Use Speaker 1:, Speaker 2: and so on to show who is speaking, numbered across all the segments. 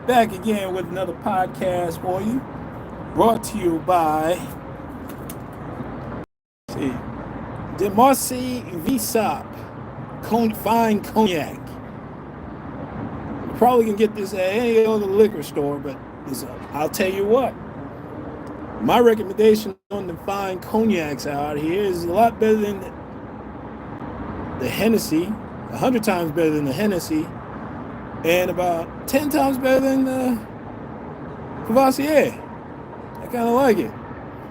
Speaker 1: Back again with another podcast for you, brought to you by see, Demarcy Visop, Fine Cognac. You probably can get this at any other liquor store, but I'll tell you what. My recommendation on the fine cognacs out here is a lot better than the Hennessy, 100 times better than the Hennessy, and about 10 times better than the Cavassier. I kind of like it.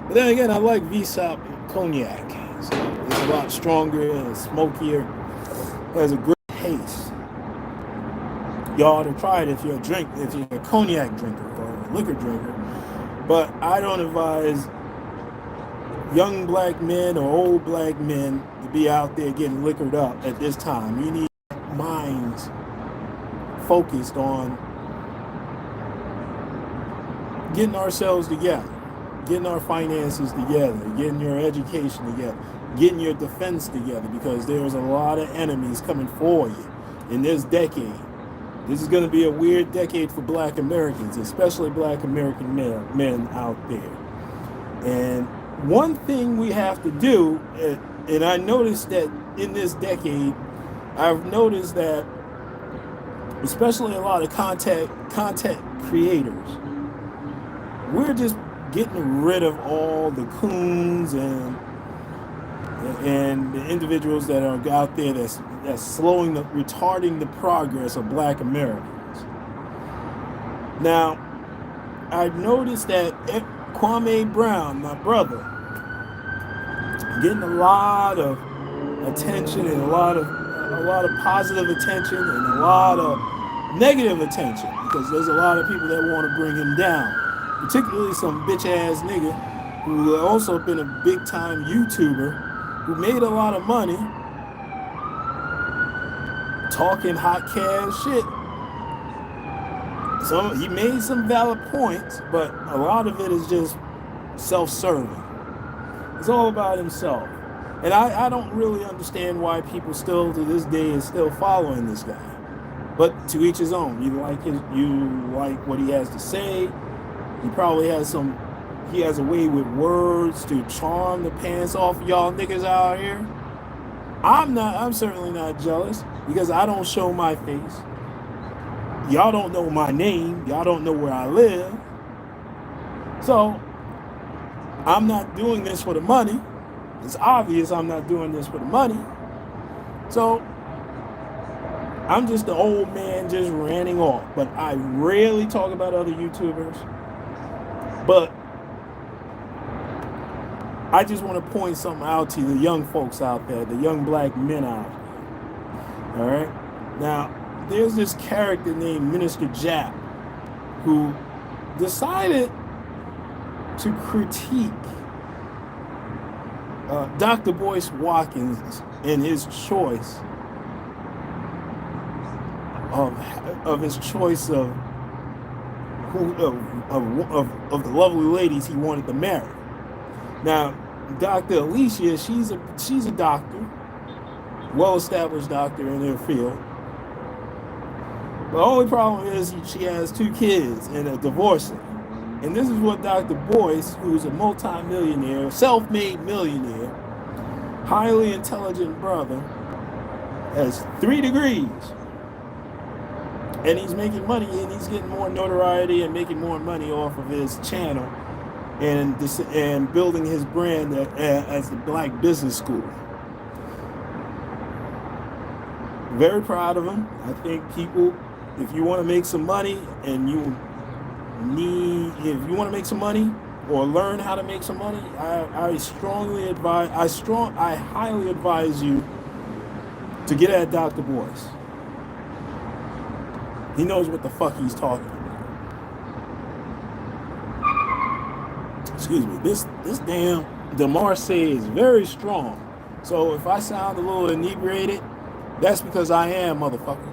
Speaker 1: But then again, I like Visop Cognac. So it's a lot stronger and smokier. It has a great taste. Y'all ought to try it if you're a cognac drinker or a liquor drinker. But I don't advise young black men or old black men to be out there getting liquored up at this time. You need minds focused on getting ourselves together, getting our finances together, getting your education together, getting your defense together, because there's a lot of enemies coming for you in this decade. This is going to be a weird decade for black Americans, especially black American men out there. And one thing we have to do, and I noticed that in this decade, I've noticed that especially a lot of content creators, we're just getting rid of all the coons and the individuals that are out there that's retarding the progress of black Americans. Now, I noticed that Kwame Brown, my brother, getting a lot of attention and a lot of positive attention and a lot of negative attention, because there's a lot of people that want to bring him down, particularly some bitch ass nigga who also been a big time YouTuber who made a lot of money talking hot cash shit. So he made some valid points, but a lot of it is just self-serving. It's all about himself. And I don't really understand why people still to this day is still following this guy. But to each his own. You like what he has to say. He probably has he has a way with words to charm the pants off y'all niggas out here. I'm certainly not jealous, because I don't show my face. Y'all don't know my name. Y'all don't know where I live. So I'm not doing this for the money. It's obvious I'm not doing this for the money. So I'm just the old man just ranting off. But I rarely talk about other YouTubers. But I just want to point something out to the young folks out there, the young black men out there. All right? Now, there's this character named Minister Jap who decided to critique Dr. Boyce Watkins in his choice of his choice of the lovely ladies he wanted to marry. Now, Dr. Alicia, she's a doctor, well-established doctor in her field. The only problem is she has 2 kids and a divorcee. And this is what Dr. Boyce, who's a multi-millionaire, self-made millionaire, highly intelligent brother, has 3 degrees. And he's making money, and he's getting more notoriety and making more money off of his channel and building his brand as the Black Business School. Very proud of him. I think people, if you want to make some money and if you want to make some money or learn how to make some money, I highly advise you to get at Dr. Boyce. He knows what the fuck he's talking about. Excuse me. This damn Demarcy is very strong. So if I sound a little inebriated, that's because I am, motherfucker.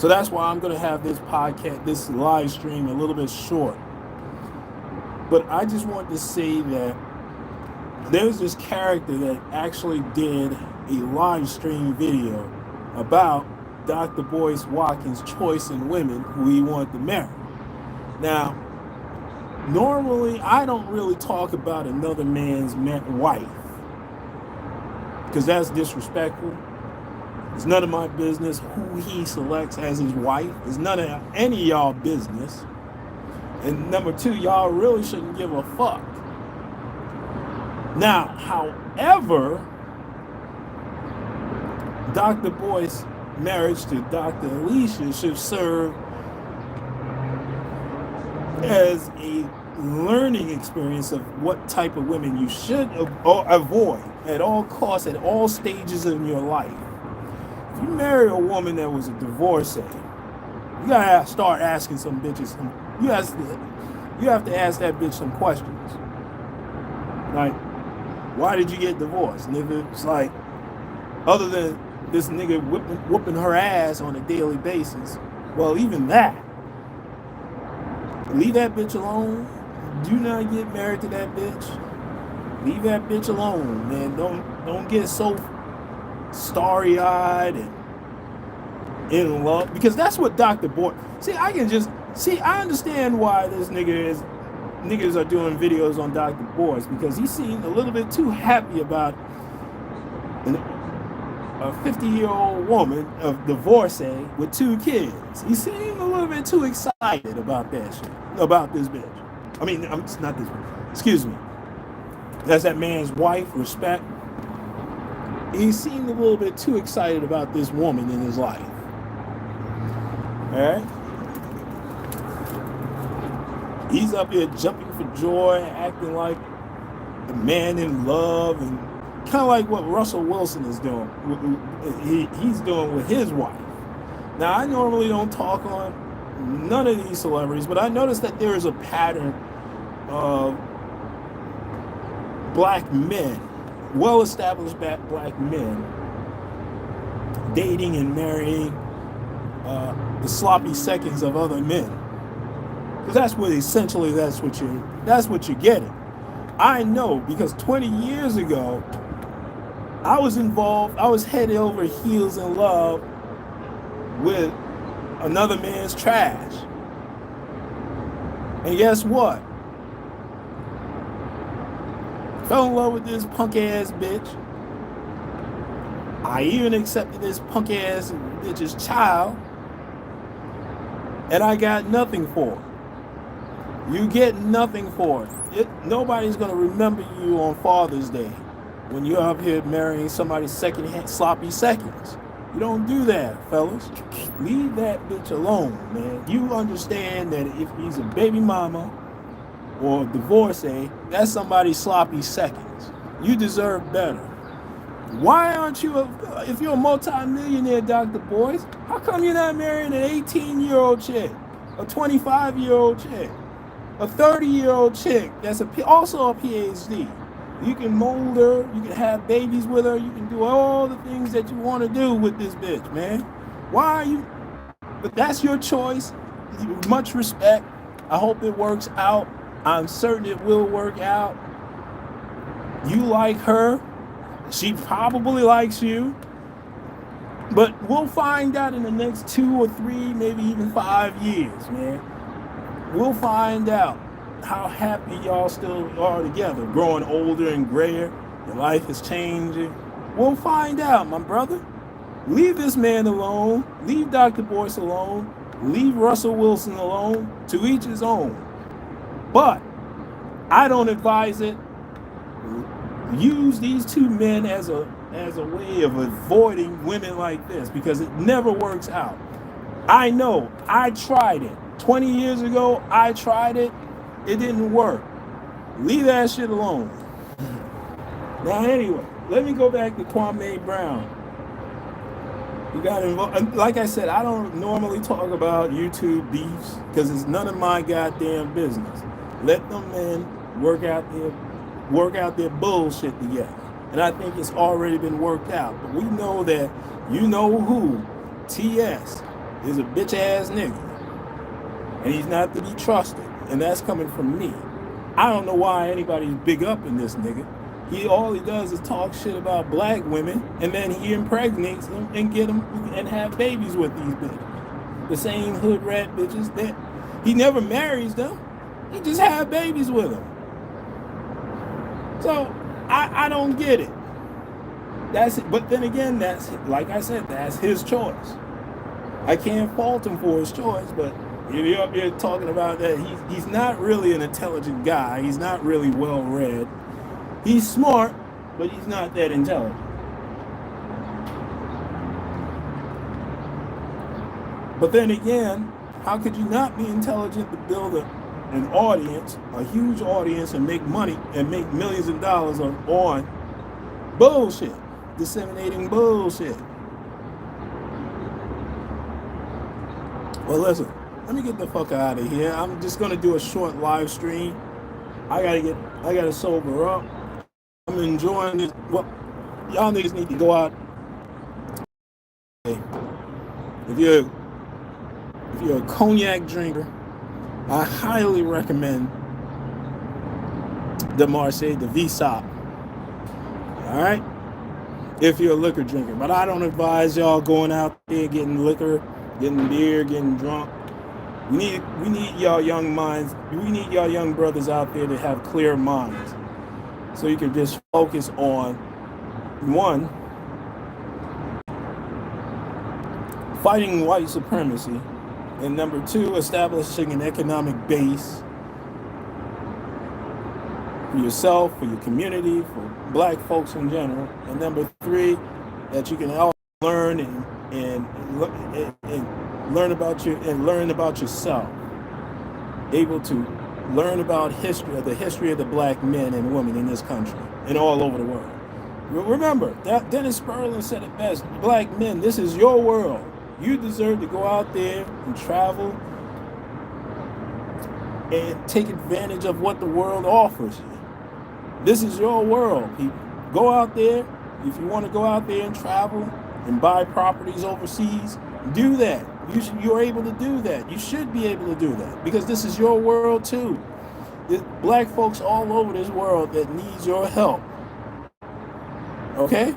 Speaker 1: So that's why I'm going to have this podcast, this live stream, a little bit short. But I just want to say that there's this character that actually did a live stream video about Dr. Boyce Watkins' choice in women who he wanted to marry. Now, normally I don't really talk about another man's wife because that's disrespectful. It's none of my business who he selects as his wife. It's none of any of y'all business. And number two, y'all really shouldn't give a fuck. Now, however, Dr. Boyce's marriage to Dr. Alicia should serve as a learning experience of what type of women you should avoid at all costs, at all stages in your life. If you marry a woman that was a divorcee, you gotta start asking some bitches. You have to ask that bitch some questions. Like, why did you get divorced? And if it's like, other than this nigga whooping her ass on a daily basis, well, even that, leave that bitch alone. Do not get married to that bitch. Leave that bitch alone, man. Don't get so starry-eyed and in love, because that's what Dr. Boyce. I understand why this niggas are doing videos on Dr. Boyce, because he seemed a little bit too happy about a 50-year-old woman, a divorcee with 2 kids. He seemed a little bit too excited about that shit, about this bitch. I mean, it's not this bitch. Excuse me. That's that man's wife, respect. He seemed a little bit too excited about this woman in his life. All right? He's up here jumping for joy, acting like a man in love, and kind of like what Russell Wilson is doing. He's doing with his wife. Now, I normally don't talk on none of these celebrities, but I noticed that there is a pattern of black men, well-established black men, dating and marrying the sloppy seconds of other men. Because that's what you're getting. I know, because 20 years ago, I was head over heels in love with another man's trash. And guess what? Fell in love with this punk ass bitch. I even accepted this punk ass bitch's child. And I got nothing for it. You get nothing for it. Nobody's going to remember you on Father's Day when you're up here marrying somebody's second-hand sloppy seconds. You don't do that, fellas. Leave that bitch alone, man. You understand that if he's a baby mama or a divorcee, that's somebody's sloppy seconds. You deserve better. Why aren't you, if you're a multi-millionaire, Dr. Boyce, how come you're not marrying an 18-year-old chick, a 25-year-old chick, a 30-year-old chick that's also a PhD? You can mold her, you can have babies with her, you can do all the things that you want to do with this bitch, man. Why are you? But that's your choice. Much respect. I hope it works out. I'm certain it will work out. You like her. She probably likes you. But we'll find out in the next 2 or 3, maybe even 5 years, man. We'll find out how happy y'all still are together, growing older and grayer. Your life is changing. We'll find out, my brother. Leave this man alone. Leave Dr. Boyce alone. Leave Russell Wilson alone. To each his own. But I don't advise it. Use these 2 men as a way of avoiding women like this, because it never works out. I know. I tried it. 20 years ago, I tried it. It didn't work. Leave that shit alone. Now, anyway, let me go back to Kwame Brown. We got involved. Like I said, I don't normally talk about YouTube beefs because it's none of my goddamn business. Let them men work out their bullshit together. And I think it's already been worked out. But we know that you know who, TS, is a bitch ass nigga. And he's not to be trusted. And that's coming from me. I don't know why anybody's big up in this nigga. All he does is talk shit about black women, and then he impregnates them and get them and have babies with these bitches. The same hood rat bitches that he never marries them. He just have babies with them. So I don't get it. That's it. But then again, that's, like I said, that's his choice. I can't fault him for his choice, but if you're up here talking about that, he's not really an intelligent guy. He's not really well read. He's smart, but he's not that intelligent. But then again, how could you not be intelligent to build an audience, a huge audience, and make money and make millions of dollars on bullshit, disseminating bullshit? Well, listen, let me get the fuck out of here. I'm just gonna do a short live stream. I gotta sober up. I'm enjoying this. Well, y'all niggas need to go out. If you're a cognac drinker, I highly recommend the Marseille, the VSOP. All right? If you're a liquor drinker. But I don't advise y'all going out there getting liquor, getting beer, getting drunk. We need y'all young minds. We need y'all young brothers out there to have clear minds. So you can just focus on, one, fighting white supremacy, and number two, establishing an economic base for yourself, for your community, for black folks in general, and number three, that you can all learn and learn about yourself, able to learn about the history of the black men and women in this country and all over the world. Remember, that Dennis Sperling said it best: black men, this is your world. You deserve to go out there and travel and take advantage of what the world offers you. This is your world, people. Go out there. If you want to go out there and travel and buy properties overseas, do that. You're able to do that. You should be able to do that, because this is your world too. There's black folks all over this world that needs your help. Okay?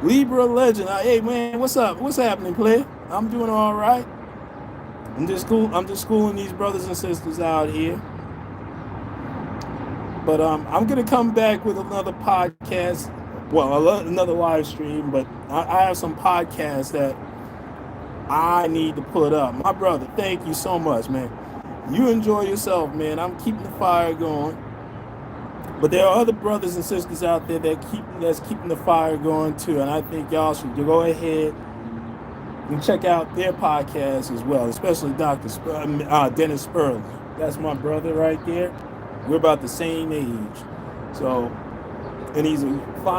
Speaker 1: Libra legend. Hey man, what's up? What's happening, player? I'm doing all right. I'm just schooling these brothers and sisters out here. But I'm gonna come back with another podcast. Well, another live stream. But I have some podcasts that I need to put up. My brother, thank you so much, man. You enjoy yourself, man. I'm keeping the fire going. But there are other brothers and sisters out there that's keeping the fire going too, and I think y'all should go ahead and check out their podcast as well, especially Dennis Sperling. That's my brother right there. We're about the same age, so, and he's a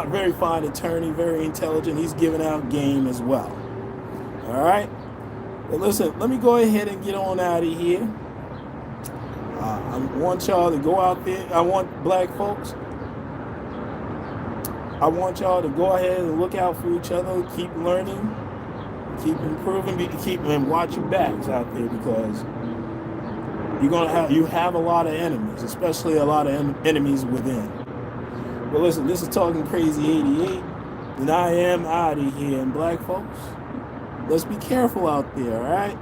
Speaker 1: very fine attorney, very intelligent. He's giving out game as well. All right. Well, listen, let me go ahead and get on out of here. I want y'all to go out there. I want black folks. I want y'all to go ahead and look out for each other. Keep learning. Keep improving. And watch your backs out there, because you have a lot of enemies, especially a lot of enemies within. Well, listen, this is Talking Crazy 88, and I am out of here. And black folks, let's be careful out there, all right?